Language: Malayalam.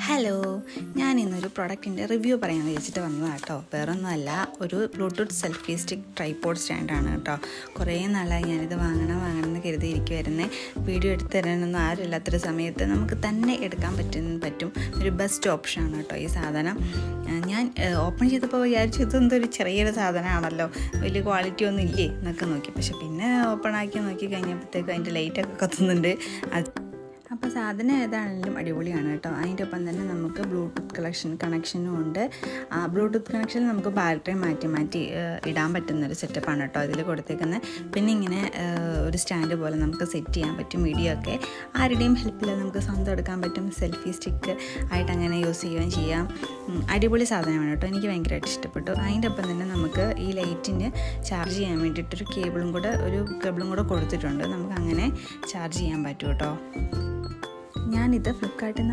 ഹലോ, ഞാൻ ഇന്നൊരു പ്രൊഡക്റ്റിൻ്റെ റിവ്യൂ പറയാൻ വെച്ചിട്ട് വന്നതാണ് കേട്ടോ. വേറൊന്നുമല്ല, ഒരു ബ്ലൂടൂത്ത് സെൽഫി സ്റ്റിക്ക് ട്രൈപോഡ് സ്റ്റാൻഡാണ് കേട്ടോ. കുറേ നാളായി ഞാനിത് വാങ്ങണം എന്ന് കരുതിയിരിക്കുമായിരുന്നേ. വീഡിയോ എടുത്ത് തരാനൊന്നും ആരുമില്ലാത്തൊരു സമയത്ത് നമുക്ക് തന്നെ എടുക്കാൻ പറ്റും. ഒരു ബെസ്റ്റ് ഓപ്ഷനാണ് കേട്ടോ ഈ സാധനം. ഞാൻ ഓപ്പൺ ചെയ്തപ്പോൾ വിചാരിച്ചു ഇതെന്തൊരു ചെറിയൊരു സാധനമാണല്ലോ, വലിയ ക്വാളിറ്റി ഒന്നും ഇല്ലേ എന്നൊക്കെ നോക്കി. പക്ഷെ പിന്നെ ഓപ്പൺ ആക്കി നോക്കി കഴിഞ്ഞപ്പോഴത്തേക്കും അതിൻ്റെ ലൈറ്റൊക്കെ കത്തുന്നുണ്ട്. അപ്പോൾ സാധനം ഏതാണെങ്കിലും അടിപൊളിയാണ് കേട്ടോ. അതിൻ്റെ ഒപ്പം തന്നെ നമുക്ക് ബ്ലൂടൂത്ത് കണക്ഷനും ഉണ്ട്. ബ്ലൂടൂത്ത് കണക്ഷനിൽ നമുക്ക് ബാറ്ററി മാറ്റി ഇടാൻ പറ്റുന്നൊരു സെറ്റപ്പാണ് കേട്ടോ ഇതിൽ കൊടുത്തേക്കുന്നത്. പിന്നെ ഇങ്ങനെ ഒരു സ്റ്റാൻഡ് പോലെ നമുക്ക് സെറ്റ് ചെയ്യാൻ പറ്റും. വീഡിയോ ഒക്കെ ആരുടെയും ഹെൽപ്പില്ലാതെ നമുക്ക് സ്വന്തം എടുക്കാൻ പറ്റും. സെൽഫി സ്റ്റിക്ക് ആയിട്ട് അങ്ങനെ യൂസ് ചെയ്യുകയും ചെയ്യാം. അടിപൊളി സാധനമാണ് കേട്ടോ, എനിക്ക് ഭയങ്കരമായിട്ട് ഇഷ്ടപ്പെട്ടു. അതിൻ്റെ ഒപ്പം തന്നെ നമുക്ക് ഈ ലൈറ്റിന് ചാർജ് ചെയ്യാൻ വേണ്ടിയിട്ടൊരു കേബിളും കൂടെ കൊടുത്തിട്ടുണ്ട്. നമുക്ക് അങ്ങനെ ചാർജ് ചെയ്യാൻ പറ്റും കേട്ടോ. ഞാനിത് ഫ്ലിപ്കാർട്ടിൽ നിന്ന്